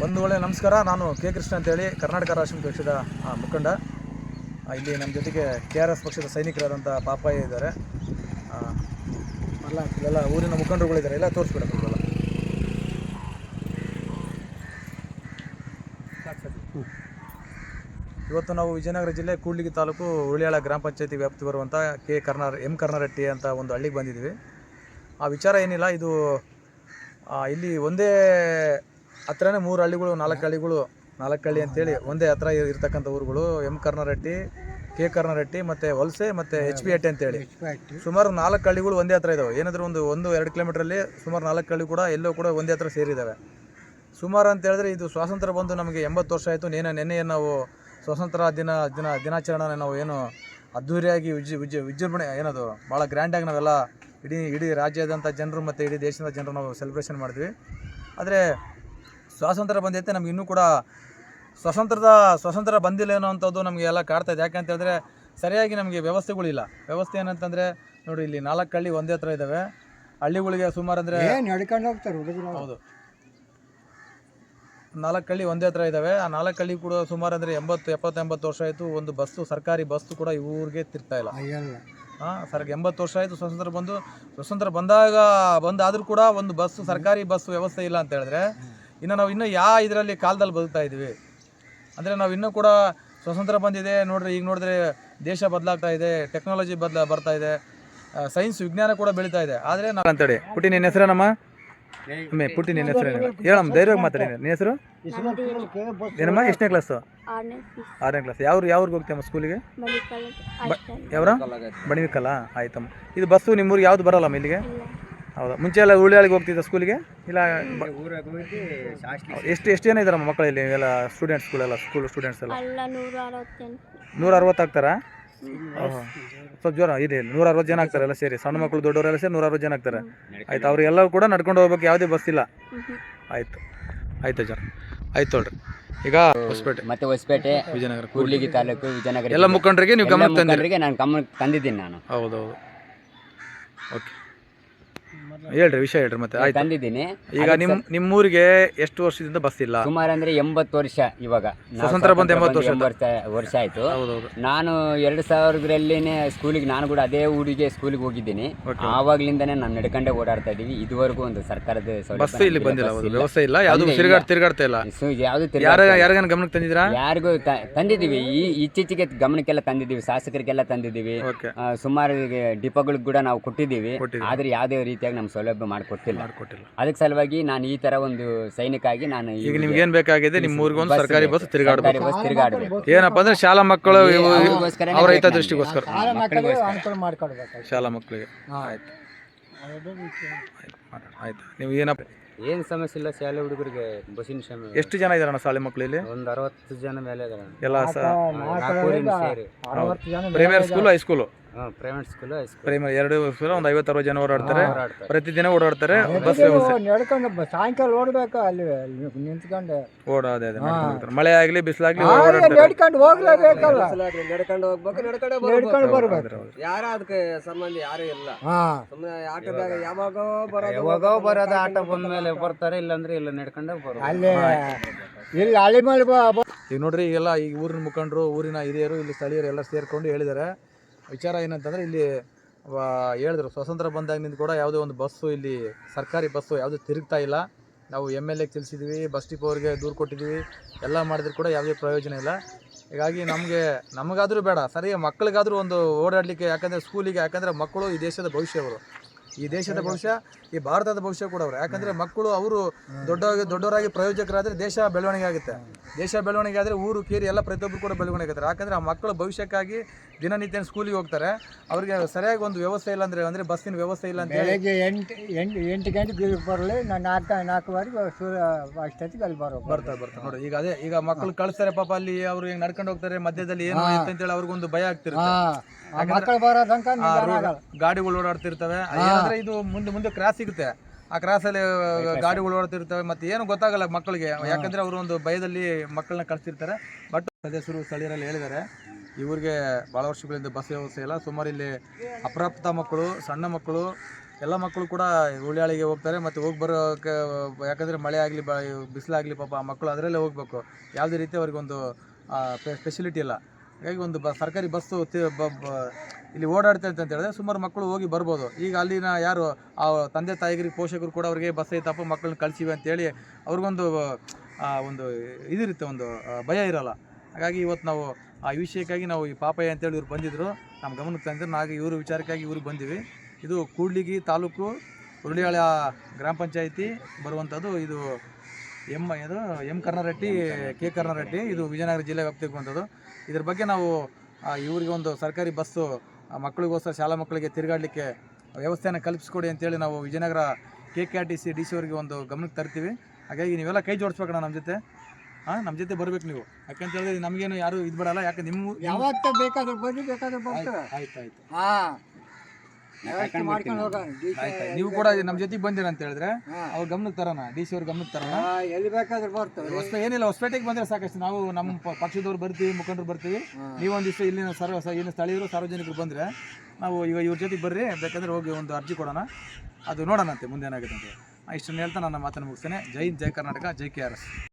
ಒಂದು ಒಳ್ಳೆ ನಮಸ್ಕಾರ. ನಾನು ಕೆ ಕೃಷ್ಣ ಅಂತೇಳಿ ಕರ್ನಾಟಕ ರಾಷ್ಟ್ರ ಪಕ್ಷದ ಮುಖಂಡ. ಇಲ್ಲಿ ನಮ್ಮ ಜೊತೆಗೆ KRS ಪಕ್ಷದ ಸೈನಿಕರಾದಂಥ ಪಾಪಯ್ಯ ಇದ್ದಾರೆ. ಇಲ್ಲೆಲ್ಲ ಊರಿನ ಮುಖಂಡರುಗಳಿದ್ದಾರೆ. ಎಲ್ಲ ತೋರಿಸ್ಬಿಡೋಲ್ಲ. ಇವತ್ತು ನಾವು ವಿಜಯನಗರ ಜಿಲ್ಲೆ ಕೂಡ್ಲಿಗಿ ತಾಲೂಕು ಉಳಿಯಾಳ ಗ್ರಾಮ ಪಂಚಾಯತಿ ವ್ಯಾಪ್ತಿ ಬರುವಂಥ ಎಂ ಕರ್ನಾರಟ್ಟಿ ಅಂತ ಒಂದು ಹಳ್ಳಿಗೆ ಬಂದಿದ್ದೀವಿ. ಆ ವಿಚಾರ ಏನಿಲ್ಲ, ಇದು ಇಲ್ಲಿ ಒಂದೇ ಹತ್ರನೇ 3 ಹಳ್ಳಿಗಳು 4 ಹಳ್ಳಿಗಳು 4 ಹಳ್ಳಿ ಅಂತೇಳಿ ಒಂದೇ ಹತ್ರ ಇರ್ತಕ್ಕಂಥ ಊರುಗಳು ಎಂ ಕರ್ನಾರಟ್ಟಿ, ಕೆ ಕರ್ನಾರಟ್ಟಿ ಮತ್ತು ವಲಸೆ ಮತ್ತು HP ಹಟ್ಟಿ ಅಂತೇಳಿ ಸುಮಾರು 4 ಹಳ್ಳಿಗಳು ಒಂದೇ ಹತ್ರ ಇದ್ದಾವೆ. ಏನಾದರೂ 1-2 ಕಿಲೋಮೀಟ್ರಲ್ಲಿ ಸುಮಾರು 4 ಹಳ್ಳಿ ಕೂಡ ಎಲ್ಲೋ ಕೂಡ ಒಂದೇ ಹತ್ರ ಸೇರಿದ್ದಾವೆ. ಸುಮಾರು ಅಂತ ಹೇಳಿದ್ರೆ ಇದು ಸ್ವಾತಂತ್ರ್ಯ ಬಂದು ನಮಗೆ 80 ವರ್ಷ ಆಯಿತು. ನೆನ್ನೆ ನಾವು ಸ್ವಾತಂತ್ರ್ಯ ದಿನಾಚರಣೆ ನಾವು ಏನು ಅದ್ದೂರಿಯಾಗಿ ವಿಜೃಂಭಣೆ ಏನದು ಭಾಳ ಗ್ರ್ಯಾಂಡಾಗಿ ನಾವೆಲ್ಲ ಇಡೀ ರಾಜ್ಯದಂಥ ಜನರು ಮತ್ತು ಇಡೀ ದೇಶದ ಜನರು ನಾವು ಸೆಲೆಬ್ರೇಷನ್ ಮಾಡಿದ್ವಿ. ಆದರೆ ಸ್ವಾತಂತ್ರ್ಯ ಬಂದೈತೆ, ನಮ್ಗೆ ಇನ್ನೂ ಕೂಡ ಸ್ವಾತಂತ್ರ್ಯ ಬಂದಿಲ್ಲ ಅನ್ನೋ ಅಂಥದ್ದು ನಮಗೆ ಎಲ್ಲ ಕಾಡ್ತಾಯಿದೆ. ಯಾಕಂತ ಹೇಳಿದ್ರೆ ಸರಿಯಾಗಿ ನಮಗೆ ವ್ಯವಸ್ಥೆಗಳಿಲ್ಲ. ವ್ಯವಸ್ಥೆ ಏನಂತಂದರೆ ನೋಡಿ, ಇಲ್ಲಿ 4 ಹಳ್ಳಿ ಒಂದೇ ಹತ್ರ ಇದ್ದಾವೆ. ಹಳ್ಳಿಗಳಿಗೆ ಸುಮಾರು ಅಂದರೆ ನಡ್ಕೊಂಡು ಹೋಗ್ತಾರೆ ಹುಡುಗರು. ಹೌದು, 4 ಹಳ್ಳಿ ಒಂದೇ ಹತ್ರ ಇದ್ದಾವೆ. ಆ 4 ಹಳ್ಳಿ ಕೂಡ ಸುಮಾರು ಅಂದರೆ 80 ವರ್ಷ ಆಯಿತು. ಒಂದು ಬಸ್ಸು, ಸರ್ಕಾರಿ ಬಸ್ಸು ಕೂಡ ಈ ಊರಿಗೆ ತಿರ್ತಾ ಇಲ್ಲ. 80 ವರ್ಷ ಆಯಿತು ಸ್ವಾತಂತ್ರ್ಯ ಬಂದಾದರೂ ಕೂಡ ಒಂದು ಬಸ್ಸು, ಸರ್ಕಾರಿ ಬಸ್ಸು ವ್ಯವಸ್ಥೆ ಇಲ್ಲ ಅಂತ ಹೇಳಿದ್ರೆ ನಾವು ಯಾವ ಇದರಲ್ಲಿ ಕಾಲದಲ್ಲಿ ಬದುಕ್ತಾ ಇದ್ದೀವಿ ಅಂದರೆ ನಾವು ಇನ್ನೂ ಕೂಡ ಸ್ವಾತಂತ್ರ್ಯ ಬಂದಿದೆ ನೋಡ್ರಿ. ಈಗ ನೋಡಿದ್ರೆ ದೇಶ ಬದಲಾಗ್ತಾ ಇದೆ, ಟೆಕ್ನಾಲಜಿ ಬರ್ತಾ ಇದೆ, ಸೈನ್ಸ್ ವಿಜ್ಞಾನ ಕೂಡ ಬೆಳೀತಾ ಇದೆ. ಆದರೆ ನಾವು ಅಂತೇಳಿ ಪುಟ್ಟಿ, ನಿನ್ನ ಹೆಸರೇನಮ್ಮ? ಪುಟ್ಟಿ, ನಿನ್ನ ಹೆಸರು ಹೇಳಮ್ಮ, ಧೈರ್ಯವಾಗಿ ಮಾತಾಡಿ. ನಿನ್ನ ಹೆಸರು ಏನಮ್ಮ? ಎಷ್ಟನೇ ಕ್ಲಾಸು? 6ನೇ ಕ್ಲಾಸ್. ಯಾವ್ರಿಗೆ ಹೋಗ್ತೀಯಮ್ಮ ಸ್ಕೂಲಿಗೆ? ಯಾವ್ರ? ಬಣಿವಿಕಲ್ಲ. ಆಯ್ತಮ್ಮ. ಇದು ಬಸ್ಸು ನಿಮ್ಮೂರಿಗೆ ಯಾವ್ದು ಬರಲ್ಲಮ್ಮ ಇಲ್ಲಿಗೆ? ಹೌದಾ? ಮುಂಚೆ ಎಲ್ಲ ಉಳಿಯಾಳಿಗೆ ಹೋಗ್ತಿದ್ದ ಸ್ಕೂಲಿಗೆ? ಇಲ್ಲ. ಎಷ್ಟು ಜನ ಇದ್ದಾರಮ್ಮ ಮಕ್ಕಳು ಇಲ್ಲಿ ಎಲ್ಲ ಸ್ಟೂಡೆಂಟ್ಸ್ಗಳೆಲ್ಲ? ಸ್ಕೂಲ್ ಸ್ಟೂಡೆಂಟ್ಸ್ ಎಲ್ಲ 160 ಆಗ್ತಾರಾ? ಸ್ವಲ್ಪ ಜ್ವರ ಇದೆ. 160 ಜನ ಆಗ್ತಾರೆ ಎಲ್ಲ ಸೇರಿ, ಸಣ್ಣ ಮಕ್ಕಳು ದೊಡ್ಡವರೆಲ್ಲ ಸೇರಿ 160 ಜನ ಆಗ್ತಾರೆ. ಆಯ್ತು, ಅವ್ರಿಗೆಲ್ಲರೂ ಕೂಡ ನಡ್ಕೊಂಡು ಹೋಗ್ಬೇಕು, ಯಾವುದೇ ಬಸ್ ಇಲ್ಲ. ಆಯ್ತು ಜನ ಆಯ್ತು ನೋಡ್ರಿ. ಈಗ ಹೊಸಪೇಟೆ ವಿಜಯನಗರ ಕೂಡ್ಲಿಗಿ ತಾಲೂಕು ವಿಜಯನಗರ ಎಲ್ಲ ಮುಖಂಡರಿಗೆ ನೀವು ಗಮನಕ್ಕೆ ನಾನು ಗಮನಕ್ಕೆ ತಂದಿದ್ದೀನಿ. ನಾನು ಹೌದೌದು. ಓಕೆ, ಹೇಳ್ರಿ ವಿಷಯ ಹೇಳ್ರಿ. ಮತ್ತೆ ತಂದಿದ್ದೀನಿ. ಈಗ ನಿಮ್ಮೂರಿಗೆ ಎಷ್ಟು ವರ್ಷದಿಂದ ಬಸ್ ಇಲ್ಲ? ಸುಮಾರು ಅಂದ್ರೆ 80 ವರ್ಷ. ಇವಾಗ ಸ್ವಾತಂತ್ರ್ಯ ಬಂದು 80 ವರ್ಷ ಆಯ್ತು. ನಾನು 2000 ಸ್ಕೂಲಿಗೆ, ನಾನು ಕೂಡ ಅದೇ ಊರಿಗೆ ಸ್ಕೂಲಿಗೆ ಹೋಗಿದ್ದೀನಿ. ಆವಾಗ್ಲಿಂದಾನೇ ನಾನು ನಡ್ಕೊಂಡೆ ಓಡಾಡ್ತಾ ಇದೀವಿ. ಇದುವರೆಗೂ ಒಂದು ಸರ್ಕಾರದ ಬಸ್ ಇಲ್ಲಿ ಬಂದಿಲ್ಲ, ವ್ಯವಸ್ಥೆ ಇಲ್ಲ, ಯಾವ್ದು ತಿರುಗಾಡ್ತಾ ಇಲ್ಲ. ಯಾರಿಗಾನ ಗಮನಕ್ಕೆ ತಂದಿದ್ರಾ? ಯಾರಿಗೂ ತಂದಿದ್ದೀವಿ. ಇತ್ತೀಚೆಗೆ ಗಮನಕ್ಕೆಲ್ಲ ತಂದಿದ್ದೀವಿ, ಶಾಸಕರಿಗೆಲ್ಲ ತಂದಿದ್ದೀವಿ. ಸುಮಾರು ಡಿಪೋಗಳಿಗೆ ಕೂಡ ನಾವು ಕೊಟ್ಟಿದ್ದೀವಿ. ಆದ್ರೆ ಯಾವುದೇ ರೀತಿಯಾಗಿ ನಮ್ಮ ಸೌಲಭ್ಯ ಮಾಡಿಕೊಟ್ಟಿಲ್ಲ. ಅದಕ್ಕೆ ಸಲುವಾಗಿ ನಾನು ಈ ತರ ಒಂದು ಸೈನಿಕ ಆಗಿ ನಾನು ಈಗ ನಿಮ್ಗೆ ಏನ್ ಬೇಕಾಗಿದೆ, ನಿಮ್ಮ ಊರಿಗೆ ಒಂದು ಸರ್ಕಾರಿ ಬಸ್ ತಿರುಗಾಡಬೇಕು. ಏನಪ್ಪಾ ಅಂದ್ರೆ ಶಾಲಾ ಮಕ್ಕಳು ಅವರ ಹಿತದೃಷ್ಟಿಗೋಸ್ಕರ ಶಾಲಾ ಮಕ್ಕಳಿಗೆ. ಆಯ್ತು. ನೀವು ಏನಪ್ಪ ಏನ್ ಸಮಸ್ಯೆ ಇಲ್ಲ, ಶಾಲೆ ಹುಡುಗರಿಗೆ ಬಸ್ಸಿನ ಸಮಸ್ಯೆ. ಎಷ್ಟು ಜನ ಇದಾರಣ್ಣ ಶಾಲೆ ಮಕ್ಕಳು ಇಲ್ಲಿ? ಒಂದು 60 ಜನ ಮೇಲೆ ಇದಾರೆ ಎಲ್ಲ. ಸೇರಿ primary school, high school? Private school, primary 2 school. ಒಂದು 50-60 ಜನ ಓಡಾಡ್ತಾರೆ, ಪ್ರತಿದಿನ ಓಡಾಡ್ತಾರೆ. ಬಸ್ ವ್ಯವಸ್ಥೆ ನಡ್ಕೊಂಡು ಸಾಯಂಕಾಲ ಓಡಬೇಕು, ಅಲ್ಲಿ ನಿಂತ್ಕೊಂಡು ಓಡಾದೆ. ಮಳೆ ಆಗ್ಲಿ ಬಿಸಿಲಾಗ್ಲಿ ನಡ್ಕೊಂಡು ಹೋಗ್ಲೇಬೇಕಲ್ಲ, ನಡ್ಕೊಂಡು ಹೋಗ್ಬೇಕು, ನಡ್ಕೊಂಡು ಬರ್ಬೇಕು. ಯಾರ ಅದಕ್ಕೆ ಸಂಬಂಧ ಯಾರು ಇಲ್ಲ. ಸುಮ್ಮನೆ ಆಟೋದಾಗ ಯಾವಾಗೋ ಬರೋದು ಆಟೋ ಬಂದ್ಮೇಲೆ ಬರ್ತಾರೆ, ಇಲ್ಲಾಂದ್ರೆ ಇಲ್ಲ ನಡ್ಕೊಂಡೆ ಬರೋದು. ಅಲ್ಲಿ ಇಲ್ಲಿ ಹಳ್ಳಿ ಮೇಲೆ ಈಗ ನೋಡ್ರಿ, ಈಗೆಲ್ಲ ಈ ಊರಿನ ಮುಖಂಡರು, ಊರಿನ ಹಿರಿಯರು, ಇಲ್ಲಿ ಸ್ಥಳೀಯರು ಎಲ್ಲ ಸೇರ್ಕೊಂಡು ಹೇಳಿದ್ದಾರೆ. ವಿಚಾರ ಏನಂತಂದರೆ ಇಲ್ಲಿ ಹೇಳಿದ್ರು, ಸ್ವಾತಂತ್ರ್ಯ ಬಂದಾಗಿನಿಂದ ಕೂಡ ಯಾವುದೇ ಒಂದು ಬಸ್ಸು ಇಲ್ಲಿ ಸರ್ಕಾರಿ ಬಸ್ಸು ಯಾವುದೂ ತಿರುಗ್ತಾ ಇಲ್ಲ. ನಾವು MLA ತಿಳಿಸಿದ್ವಿ, ಬಸ್ ಡಿಪೋ ಅವ್ರಿಗೆ ದೂರು ಕೊಟ್ಟಿದ್ವಿ, ಎಲ್ಲ ಮಾಡಿದ್ರು ಕೂಡ ಯಾವುದೇ ಪ್ರಯೋಜನ ಇಲ್ಲ. ಹೀಗಾಗಿ ನಮಗಾದರೂ ಬೇಡ, ಸರಿ ಮಕ್ಕಳಿಗಾದರೂ ಒಂದು ಓಡಾಡಲಿಕ್ಕೆ. ಯಾಕಂದರೆ ಸ್ಕೂಲಿಗೆ, ಯಾಕಂದರೆ ಮಕ್ಕಳು ಈ ದೇಶದ ಭವಿಷ್ಯ, ಅವರು ಈ ದೇಶದ ಭವಿಷ್ಯ, ಈ ಭಾರತದ ಭವಿಷ್ಯ ಕೂಡ ಅವರು. ಯಾಕಂದರೆ ಮಕ್ಕಳು ಅವರು ದೊಡ್ಡವರಾಗಿ ಪ್ರಯೋಜಕರಾದರೆ ದೇಶ ಬೆಳವಣಿಗೆ ಆಗುತ್ತೆ. ದೇಶ ಬೆಳವಣಿಗೆ ಆದರೆ ಊರು ಕೇರಿ ಎಲ್ಲ ಪ್ರತಿಯೊಬ್ಬರು ಕೂಡ ಬೆಳವಣಿಗೆ ಆಗುತ್ತೆ. ಯಾಕಂದರೆ ಆ ಮಕ್ಕಳ ಭವಿಷ್ಯಕ್ಕಾಗಿ ದಿನನಿತ್ಯ ಸ್ಕೂಲಿಗೆ ಹೋಗ್ತಾರೆ. ಅವ್ರಿಗೆ ಸರಿಯಾಗಿ ಒಂದು ವ್ಯವಸ್ಥೆ ಇಲ್ಲ ಅಂದರೆ ಬಸ್ಸಿನ ವ್ಯವಸ್ಥೆ ಇಲ್ಲ ಅಂತ ಬೆಳಗ್ಗೆ 8 ಗಂಟೆಗೆ ಬರಲಿ, ನಾನು 4:15 ಅಷ್ಟೊತ್ತಿಗೆ ಅಲ್ಲಿ ಬರ್ತಾರೆ ನೋಡಿ. ಈಗ ಮಕ್ಕಳು ಕಳಿಸ್ತಾರೆ ಪಾಪ, ಅಲ್ಲಿ ಅವರು ಹೆಂಗೆ ನಡ್ಕೊಂಡು ಹೋಗ್ತಾರೆ, ಮಧ್ಯದಲ್ಲಿ ಏನು ಅಂತೇಳಿ ಅವ್ರಿಗೊಂದು ಭಯ ಆಗ್ತಿರುತ್ತೆ. ಗಾಡಿಗಳು ಓಡಾಡ್ತಿರ್ತವೆ. ಏನಂದ್ರೆ ಇದು ಮುಂದೆ ಕ್ರಾಸ್ ಸಿಗುತ್ತೆ, ಆ ಕ್ರಾಸಲ್ಲಿ ಗಾಡಿಗಳು ಓಡ್ತಿರ್ತವೆ, ಮತ್ತೆ ಏನು ಗೊತ್ತಾಗಲ್ಲ ಮಕ್ಕಳಿಗೆ. ಯಾಕಂದ್ರೆ ಅವರು ಒಂದು ಭಯದಲ್ಲಿ ಮಕ್ಕಳನ್ನ ಕಳಿಸ್ತಿರ್ತಾರೆ. ಬಟ್ ಸದಸ್ಯರು ಸ್ಥಳೀಯರಲ್ಲಿ ಹೇಳಿದ್ದಾರೆ, ಈ ಊರಿಗೆ ಭಾಳ ವರ್ಷಗಳಿಂದ ಬಸ್ ವ್ಯವಸ್ಥೆ ಇಲ್ಲ. ಸುಮಾರು ಇಲ್ಲಿ ಅಪ್ರಾಪ್ತ ಮಕ್ಕಳು, ಸಣ್ಣ ಮಕ್ಕಳು, ಎಲ್ಲ ಮಕ್ಕಳು ಕೂಡ ಹುಳಿಯಾಳಿಗೆ ಹೋಗ್ತಾರೆ ಮತ್ತು ಹೋಗಿ ಬರೋಕ್ಕೆ, ಯಾಕಂದರೆ ಮಳೆ ಆಗಲಿ ಬಿಸಿಲಾಗಲಿ ಪಾಪ ಆ ಮಕ್ಕಳು ಅದರಲ್ಲೇ ಹೋಗಬೇಕು. ಯಾವುದೇ ರೀತಿ ಅವ್ರಿಗೊಂದು ಫೆಸಿಲಿಟಿ ಇಲ್ಲ. ಹಾಗಾಗಿ ಒಂದು ಸರ್ಕಾರಿ ಬಸ್ಸು ಇಲ್ಲಿ ಓಡಾಡ್ತಾ ಅಂತ ಹೇಳಿದ್ರೆ ಸುಮಾರು ಮಕ್ಕಳು ಹೋಗಿ ಬರ್ಬೋದು. ಈಗ ಅಲ್ಲಿನ ಯಾರು ಆ ತಂದೆ ತಾಯಿಗರಿಗೆ ಪೋಷಕರು ಕೂಡ ಅವ್ರಿಗೆ ಬಸ್ ಐತಪ್ಪ ಮಕ್ಕಳನ್ನ ಕಳಿಸಿವಿ ಅಂತೇಳಿ ಅವ್ರಿಗೊಂದು ಒಂದು ಇದಿರುತ್ತೆ, ಒಂದು ಭಯ ಇರೋಲ್ಲ. ಹಾಗಾಗಿ ಇವತ್ತು ನಾವು ಆ ವಿಷಯಕ್ಕಾಗಿ ನಾವು ಈ ಪಾಪಯ್ಯ ಅಂತೇಳಿ ಇವ್ರು ಬಂದಿದ್ದರು, ನಮ್ಮ ಗಮನಕ್ಕೆ ತಂದಿದ್ರು. ನಾವು ಇವ್ರ ವಿಚಾರಕ್ಕಾಗಿ ಇವ್ರಿಗೆ ಬಂದಿವಿ. ಇದು ಕೂಡ್ಲಿಗಿ ತಾಲೂಕು ಹುರುಳಿಯಾಳ ಗ್ರಾಮ ಪಂಚಾಯಿತಿ ಬರುವಂಥದ್ದು. ಇದು ಎಂ ಕರ್ನಾರೆಡ್ಡಿ, ಕೆ ಕರ್ನಾರೆಡ್ಡಿ, ಇದು ವಿಜಯನಗರ ಜಿಲ್ಲೆ ವ್ಯಾಪ್ತಿಗೆ ಬಂದದ್ದು. ಇದ್ರ ಬಗ್ಗೆ ನಾವು ಇವರಿಗೆ ಒಂದು ಸರ್ಕಾರಿ ಬಸ್ಸು ಮಕ್ಕಳಿಗೋಸ್ಕರ, ಶಾಲಾ ಮಕ್ಕಳಿಗೆ ತಿರುಗಾಡಲಿಕ್ಕೆ ವ್ಯವಸ್ಥೆಯನ್ನು ಕಲ್ಪಿಸ್ಕೊಡಿ ಅಂತೇಳಿ ನಾವು ವಿಜಯನಗರ KKRTC DC ಅವರಿಗೆ ಒಂದು ಗಮನಕ್ಕೆ ತರ್ತೀವಿ. ಹಾಗಾಗಿ ನೀವೆಲ್ಲ ಕೈ ಜೋಡಿಸ್ಬೇಕಣ್ಣ ನಮ್ಮ ಜೊತೆ. ನಮ್ಮ ಜೊತೆ ಬರ್ಬೇಕು ನೀವು. ಯಾಕಂತ ಹೇಳಿದ್ರೆ ನಮಗೇನು ಯಾರು ಇದು ಬಿಡಲ್ಲ. ಯಾಕೆ ನಿಮ್ಮ ಯಾವತ್ತೂ ಬೇಕಾದ್ರೆ ಬಂದು ಬೇಕಾದ್ರೆ ಬರ್ತಾರೆ. ಆಯ್ತು ಹಾಂ, ವ್ಯವಸ್ಥೆ ಮಾಡ್ಕೊಂಡು ಹೋಗೋಣ. ನೀವು ಕೂಡ ನಮ್ಮ ಜೊತೆಗೆ ಬಂದಿರ ಅಂತ ಹೇಳಿದ್ರೆ ಅವ್ರ ಗಮನಕ್ಕೆ ತರೋಣ, DC ಅವ್ರ ಗಮನಕ್ಕೆ ತರೋಣ. ಎಲ್ಲಿ ಬೇಕಾದ್ರೆ ಬರ್ತಾರೆ. ಏನಿಲ್ಲ, ಹೊಸಪೇಟೆಗೆ ಬಂದರೆ ಸಾಕಷ್ಟು. ನಾವು ನಮ್ಮ ಪಕ್ಷದವ್ರು ಬರ್ತೀವಿ, ಮುಖಂಡರು ಬರ್ತೀವಿ. ನೀವೊಂದಿಷ್ಟು ಇಲ್ಲಿನ ಏನು ಸ್ಥಳೀಯರು ಸಾರ್ವಜನಿಕರು ಬಂದರೆ ನಾವು ಇವ್ರ ಜೊತೆಗೆ ಬರ್ರಿ, ಬೇಕಾದ್ರೆ ಹೋಗಿ ಒಂದು ಅರ್ಜಿ ಕೊಡೋಣ, ಅದು ನೋಡೋಣಂತೆ ಮುಂದೆ ಏನಾಗುತ್ತೆ ಅಂತ. ಇಷ್ಟನ್ನು ಹೇಳ್ತಾ ನನ್ನ ಮಾತನ್ನು ಮುಗಿಸ್ತೇನೆ. ಜೈ ಹಿಂದ್, ಜೈ ಕರ್ನಾಟಕ, ಜೈ KRS.